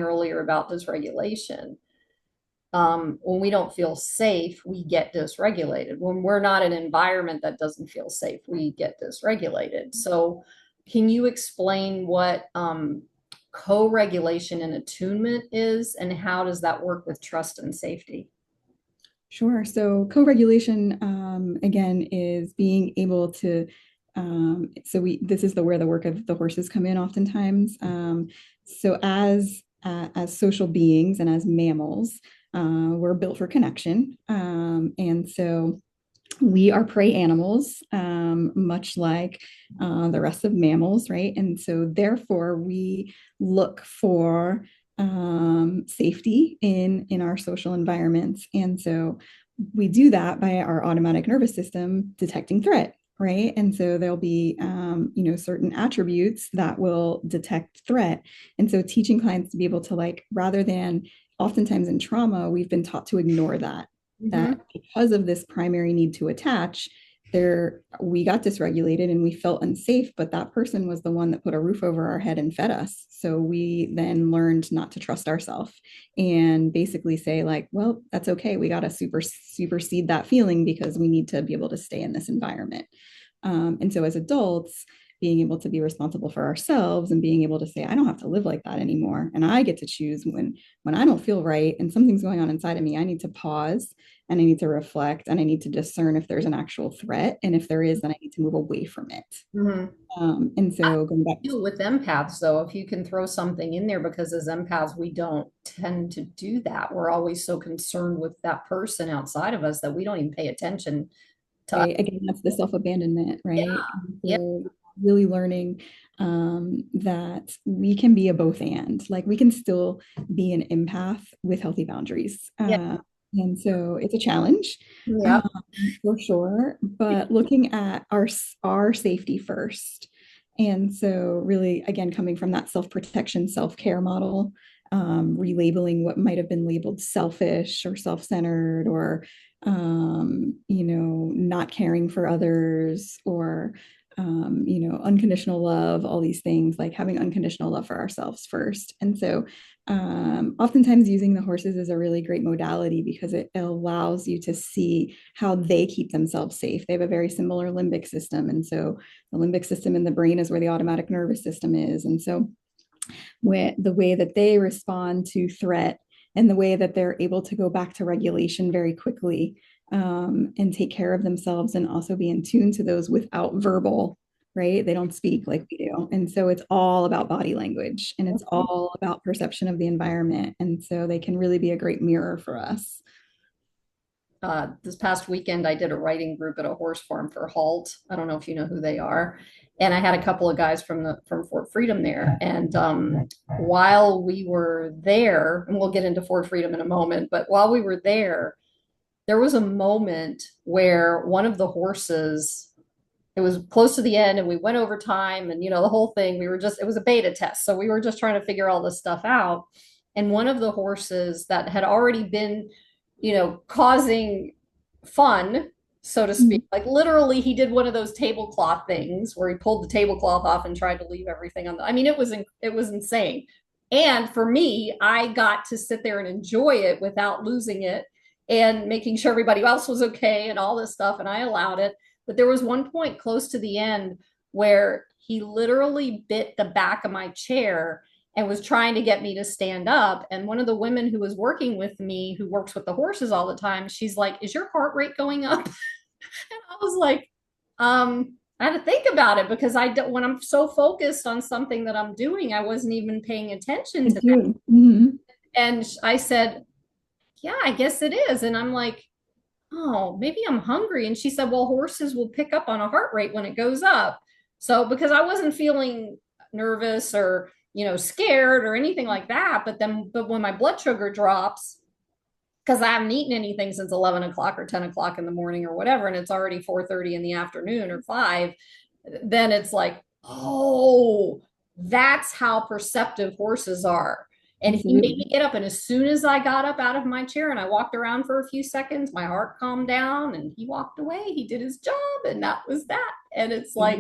earlier about dysregulation. When we don't feel safe, we get dysregulated. When we're not in an environment that doesn't feel safe, we get dysregulated. So, can you explain what co-regulation and attunement is, and how does that work with trust and safety? Sure. So co-regulation, again, is being able to. This is where the work of the horses come in oftentimes. So as social beings and as mammals, we're built for connection, and so we are prey animals, much like the rest of mammals, right? And so, therefore, we look for safety in our social environments, and so we do that by our automatic nervous system detecting threat. Right. And so there'll be, certain attributes that will detect threat. And so teaching clients to be able to like, rather than oftentimes in trauma, we've been taught to ignore that Mm-hmm. because of this primary need to attach, we got dysregulated and we felt unsafe, but that person was the one that put a roof over our head and fed us. So we then learned not to trust ourselves and basically say like, well, that's okay, we got to supersede that feeling because we need to be able to stay in this environment. And so as adults, being able to be responsible for ourselves and being able to say, I don't have to live like that anymore. And I get to choose when I don't feel right and something's going on inside of me, I need to pause and I need to reflect and I need to discern if there's an actual threat. And if there is, then I need to move away from it. Mhm. And so going back to Feel with empaths though, if you can throw something in there, because as empaths we don't tend to do that. We're always so concerned with that person outside of us that we don't even pay attention to us. right, again, that's the self-abandonment, Yeah, right? yeah, So really learning that we can be a both and, like we can still be an empath with healthy boundaries. yeah, And so it's a challenge, yeah. um, for sure, but looking at our safety first. And so really, again, coming from that self-protection, self-care model, relabeling what might have been labeled selfish or self-centered or not caring for others or unconditional love, all these things, like having unconditional love for ourselves first. And so oftentimes using the horses is a really great modality because it allows you to see how they keep themselves safe. They have a very similar limbic system. And so the limbic system in the brain is where the automatic nervous system is. And so the way that they respond to threat and the way that they're able to go back to regulation very quickly, and take care of themselves and also be in tune to those without verbal, right? They don't speak like we do. And so it's all about body language and it's all about perception of the environment. And so they can really be a great mirror for us. This past weekend, I did a writing group at a horse farm for Halt. I don't know if you know who they are. And I had a couple of guys from Fort Freedom there. And while we were there, and we'll get into Fort Freedom in a moment, but while we were there was a moment where one of the horses, it was close to the end and we went over time and the whole thing, it was a beta test. So we were just trying to figure all this stuff out. And one of the horses that had already been, causing fun, so to speak, like literally he did one of those tablecloth things where he pulled the tablecloth off and tried to leave everything on I mean, it was insane. And for me, I got to sit there and enjoy it without losing it and making sure everybody else was okay and all this stuff. And I allowed it. But there was one point close to the end where he literally bit the back of my chair and was trying to get me to stand up. And one of the women who was working with me, who works with the horses all the time, she's like, "Is your heart rate going up?" And I was like, I had to think about it because I don't, when I'm so focused on something that I'm doing, I wasn't even paying attention to that. Mm-hmm. And I said, "Yeah, I guess it is." And I'm like, "Oh, maybe I'm hungry." And she said, "Well, horses will pick up on a heart rate when it goes up." So because I wasn't feeling nervous or, scared or anything like that, but when my blood sugar drops, because I haven't eaten anything since 11 o'clock or 10 o'clock in the morning or whatever, and it's already 4:30 in the afternoon or 5, then it's like, oh, that's how perceptive horses are. And he made me Absolutely. get up. And as soon as I got up out of my chair and I walked around for a few seconds, my heart calmed down and he walked away. He did his job, and that was that. And it's like,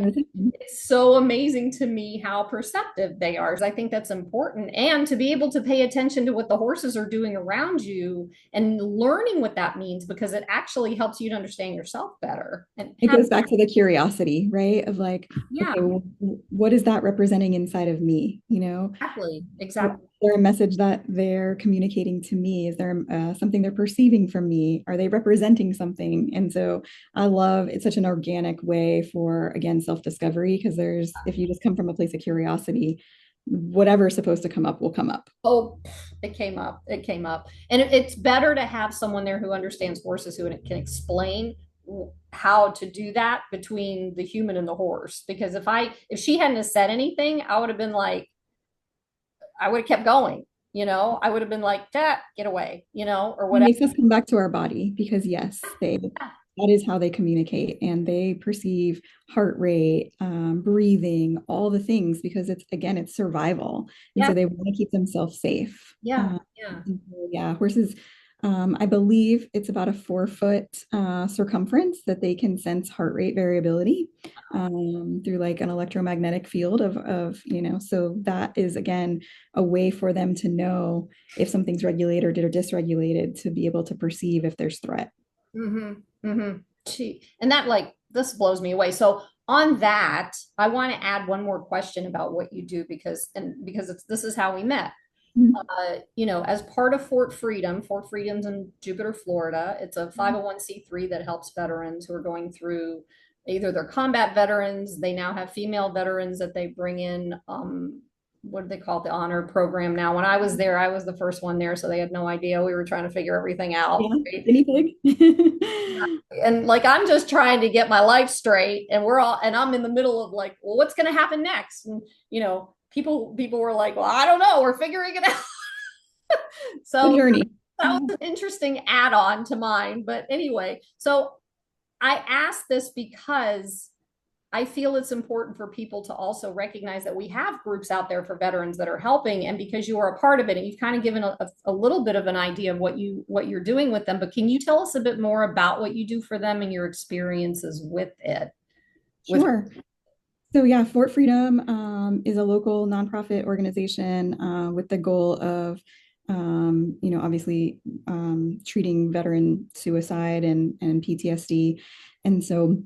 it's so amazing to me how perceptive they are. I think that's important. And to be able to pay attention to what the horses are doing around you and learning what that means, because it actually helps you to understand yourself better. And It goes back to the curiosity, right? Of like, yeah, okay, well, what is that representing inside of me? exactly, Is exactly. there a message that they're communicating to me? Is there something they're perceiving from me? Are they representing something? And so I love it's such an organic way for, again, self-discovery, because if you just come from a place of curiosity, whatever's supposed to come up will come up. Oh, it came up. It came up. And it's better to have someone there who understands horses, who can explain how to do that between the human and the horse. Because if she hadn't have said anything, I would have been like, I would have kept going. I would have been like, "Dad, get away," or It whatever. makes us come back to our body because yes, that is how they communicate and they perceive heart rate, breathing, all the things because it's survival. And Yeah, so they want to keep themselves safe. yeah, yeah, Yeah, horses, I believe it's about a 4 foot circumference that they can sense heart rate variability through like an electromagnetic field so that is again a way for them to know if something's regulated or dysregulated to be able to perceive if there's threat. mm-hmm, mm-hmm. And that, like, this blows me away. So on that, I want to add one more question about what you do because this is how we met. As part of Fort Freedom's in Jupiter, Florida. It's a 501(c)(3) that helps veterans who are going through either they're combat veterans, they now have female veterans that they bring in. What do they call it? The honor program now. When I was there, I was the first one there, so they had no idea. We were trying to figure everything out. Yeah, Right? guinea pig. And like I'm just trying to get my life straight, and I'm in the middle of like, well, what's going to happen next? And people were like, well, I don't know, we're figuring it out. The So journey. that was an interesting add-on to mine. But anyway, so I asked this because I feel it's important for people to also recognize that we have groups out there for veterans that are helping, and because you are a part of it, and you've kind of given a little bit of an idea of what you're doing with them. But can you tell us a bit more about what you do for them and your experiences with it? With Sure. So yeah, Fort Freedom is a local nonprofit organization with the goal of, obviously treating veteran suicide and PTSD. And so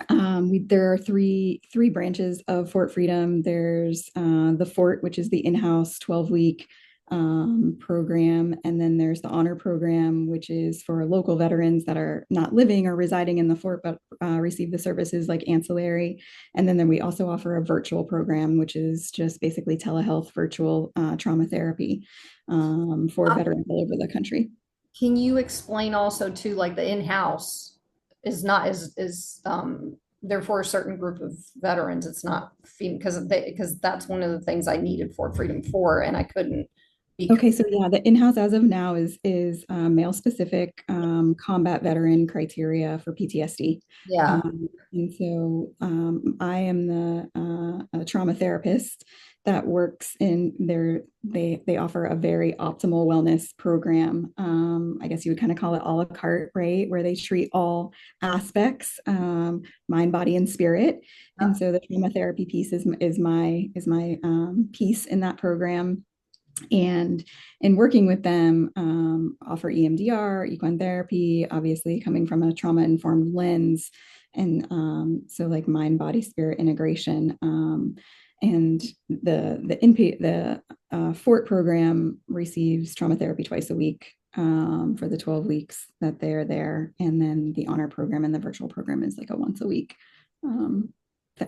there are three branches of Fort Freedom. There's the Fort, which is the in-house 12-week program, and then there's the Honor program, which is for local veterans that are not living or residing in the Fort, but receive the services like ancillary. And then we also offer a virtual program, which is just basically telehealth virtual trauma therapy for veterans all over the country. Can you explain also too, like the in-house is not is they're for a certain group of veterans. It's not because that's one of the things I needed Fort Freedom for, and I couldn't be. Okay, so yeah, the in-house as of now is male specific combat veteran criteria for PTSD. Yeah. And so I am the a trauma therapist that works in their they offer a very optimal wellness program. I guess you would kind of call it a la carte, right? Where they treat all aspects, mind, body, and spirit. And so the trauma therapy piece is my piece in that program, and in working with them, offer EMDR, equine therapy, obviously coming from a trauma informed lens, and so like mind body spirit integration. And the Fort program receives trauma therapy twice a week for the 12 weeks that they're there, and then the honor program and the virtual program is like a once a week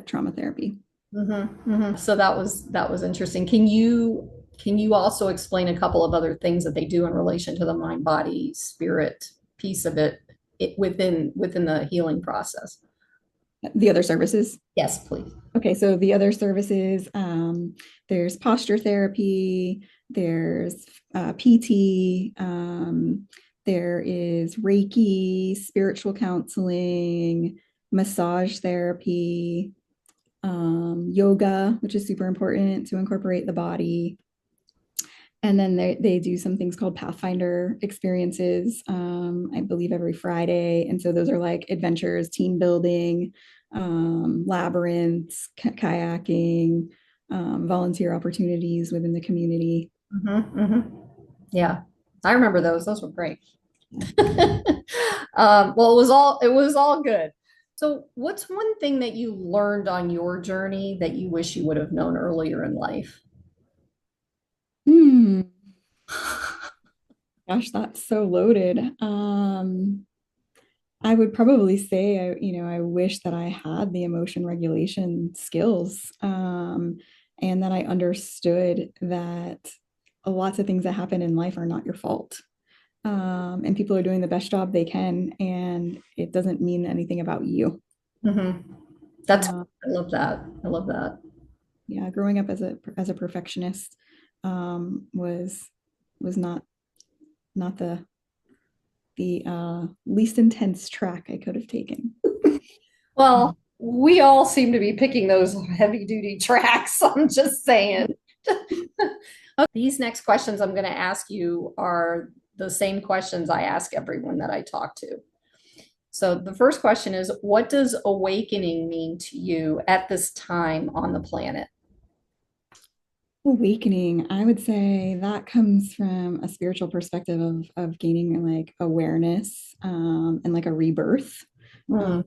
trauma therapy. So that was interesting. Can you also explain a couple of other things that they do in relation to the mind, body, spirit piece of it within the healing process? The other services. Yes, please. Okay, so the other services, there's posture therapy, there's PT, there is Reiki, spiritual counseling, massage therapy, yoga, which is super important to incorporate the body. And then they do some things called Pathfinder experiences, I believe every Friday. And so those are like adventures, team building, labyrinths, kayaking, volunteer opportunities within the community. Yeah, I remember those. Those were great. Well, it was all good. So, what's one thing that you learned on your journey that you wish you would have known earlier in life? Hmm. Gosh, that's so loaded. I would probably say, I wish that I had the emotion regulation skills, and that I understood that lots of things that happen in life are not your fault. And people are doing the best job they can, and it doesn't mean anything about you. hmm That's Uh, I love that. I love that. yeah, growing up as a perfectionist was not the least intense track I could have taken. Well, we all seem to be picking those heavy duty tracks. I'm just saying. These next questions I'm going to ask you are the same questions I ask everyone that I talk to. So the first question is, what does awakening mean to you at this time on the planet? Awakening, I would say that comes from a spiritual perspective of gaining like awareness and like a rebirth. Um,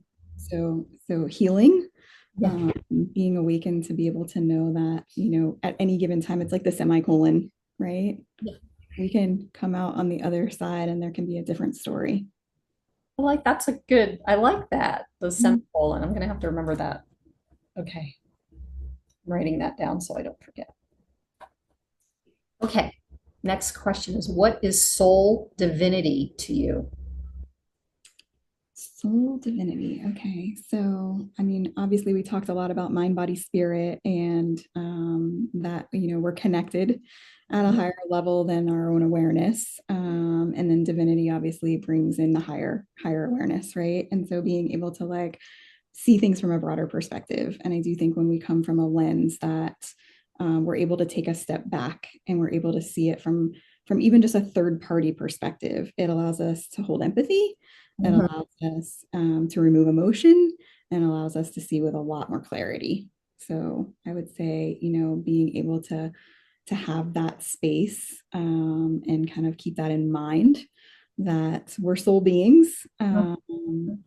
Mm, so healing. Yeah. being awakened to be able to know that, at any given time, it's like the semicolon, right? Yeah. We can come out on the other side and there can be a different story. That's a good, I like that. The Mhm. semicolon. I'm gonna have to remember that. Okay. I'm writing that down so I don't forget. Okay. Next question is what is soul divinity to you? Soul divinity. Okay. So, I mean, obviously, we talked a lot about mind, body, spirit, and that, we're connected at a Mhm. higher level than our own awareness. And then divinity obviously brings in the higher awareness, right? And so being able to like see things from a broader perspective. And I do think when we come from a lens that we're able to take a step back and we're able to see it from even just a third party perspective, it allows us to hold empathy. It Mhm. allows us to remove emotion and allows us to see with a lot more clarity. So I would say, being able to have that space and kind of keep that in mind that we're soul beings and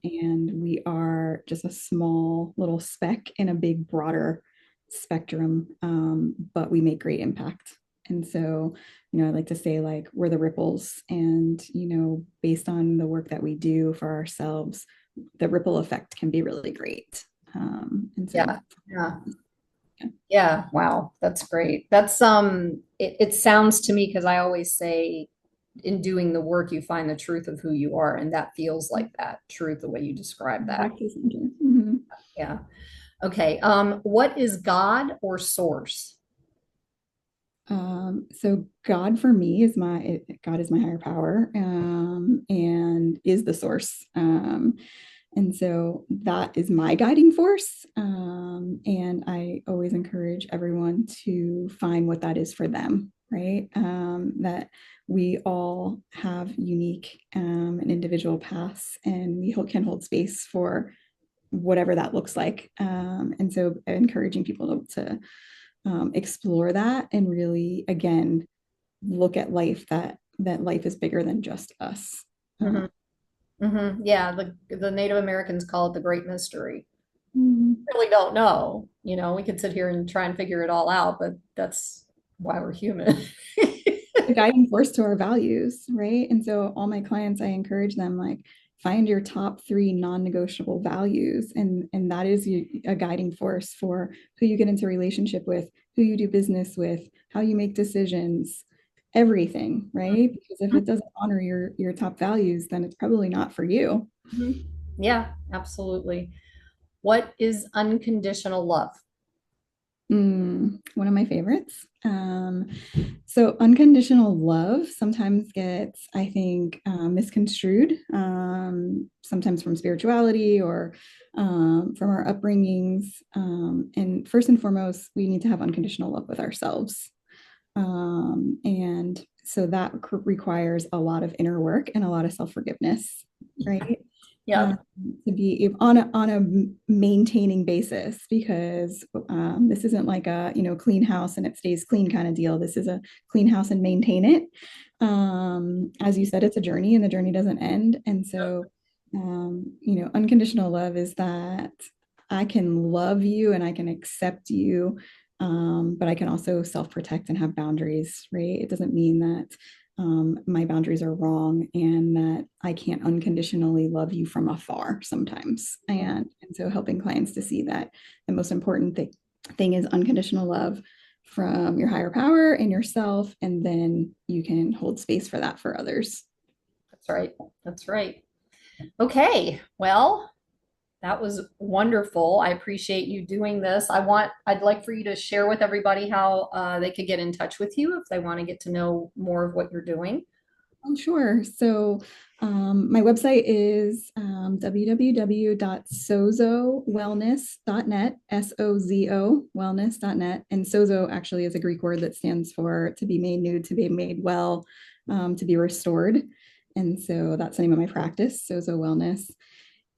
we are just a small little speck in a big, broader spectrum, but we make great impact. And so, I like to say, like, we're the ripples, and, based on the work that we do for ourselves, the ripple effect can be really great. And so, Yeah. Yeah. yeah. Yeah. Wow. That's great. That's it sounds to me because I always say in doing the work you find the truth of who you are and that feels like that truth the way you describe that. Back to center. Mhm. Yeah. Okay. What is God or source? So God for me is God is my higher power, and is the source. And so that is my guiding force. And I always encourage everyone to find what that is for them, right? That we all have unique and individual paths, and we can hold space for whatever that looks like. And so encouraging people to explore that and really, again, look at life that life is bigger than just us. Hmm. Hmm. Yeah. The Native Americans call it the Great Mystery. Mm-hmm. Really don't know. We could sit here and try and figure it all out, but that's why we're human. A guiding force to our values, right? And so all my clients, I encourage them like find your top three non-negotiable values, and that is a guiding force for who you get into relationship with, who you do business with, how you make decisions, everything, right? Because if it doesn't honor your top values, then it's probably not for you. Mhm. Yeah, absolutely. What is unconditional love? One of my favorites. So unconditional love sometimes gets, I think, misconstrued, sometimes from spirituality or from our upbringings. And first and foremost, we need to have unconditional love with ourselves. And so that requires a lot of inner work and a lot of self-forgiveness, right? Yeah. To be on a maintaining basis, because this isn't like a clean house and it stays clean kind of deal. This is a clean house and maintain it. As you said, it's a journey and the journey doesn't end. And so unconditional love is that I can love you and I can accept you, but I can also self-protect and have boundaries, right? It doesn't mean that my boundaries are wrong and that I can't unconditionally love you from afar sometimes. And so helping clients to see that the most important thing is unconditional love from your higher power and yourself, and then you can hold space for that for others. That's right. That's right. Okay. Well, that was wonderful. I appreciate you doing this. I'd like for you to share with everybody how they could get in touch with you if they want to get to know more of what you're doing. Oh, sure. So my website is www.sozowellness.net, SOZO wellness.net. And sozo actually is a Greek word that stands for to be made new, to be made well, to be restored. And so that's the name of my practice, Sozo Wellness.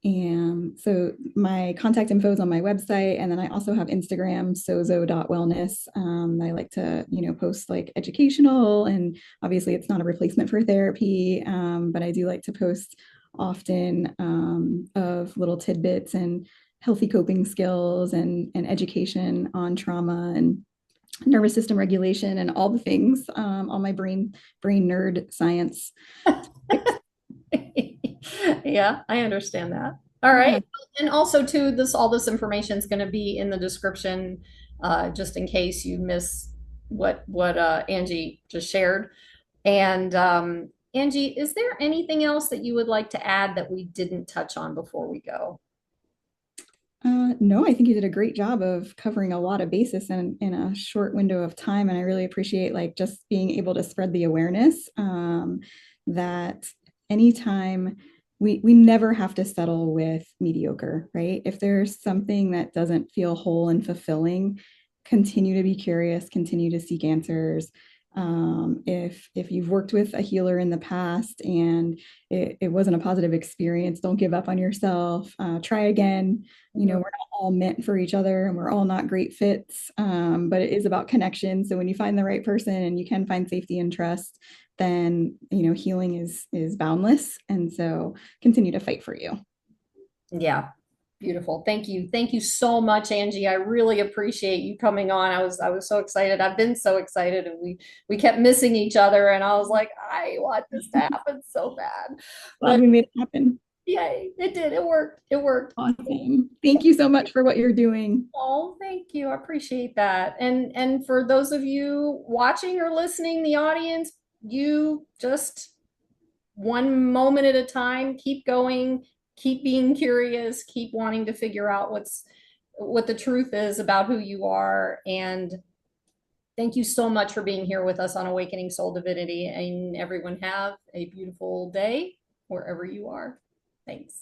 And so my contact info is on my website. And then I also have Instagram, sozo.wellness. I like to, post like educational, and obviously it's not a replacement for therapy, but I do like to post often of little tidbits and healthy coping skills and education on trauma and nervous system regulation and all the things, all my brain nerd science. Yeah, I understand that. All Yeah. right. And also too, all this information is going to be in the description, just in case you miss what Angie just shared. And Angie, is there anything else that you would like to add that we didn't touch on before we go? No, I think you did a great job of covering a lot of basis in a short window of time. And I really appreciate like just being able to spread the awareness that anytime we never have to settle with mediocre, right? If there's something that doesn't feel whole and fulfilling, continue to be curious, continue to seek answers. If you've worked with a healer in the past and it wasn't a positive experience, don't give up on yourself. Try again. You know, we're not all meant for each other and we're all not great fits, but it is about connection. So when you find the right person and you can find safety and trust, then you know healing is boundless, and so continue to fight for you. Yeah, beautiful. Thank you. Thank you so much, Angie. I really appreciate you coming on. I was so excited. I've been so excited and we kept missing each other and I was like, I want this to happen so bad. Glad But we made it happen. yay, it did. It worked. It worked. Awesome. Thank you so much for what you're doing. Oh, thank you. I appreciate that. And for those of you watching or listening, the audience, you just one moment at a time, keep going, keep being curious, keep wanting to figure out what the truth is about who you are. And thank you so much for being here with us on Awakening Soul Divinity. And everyone have a beautiful day wherever you are. Thanks.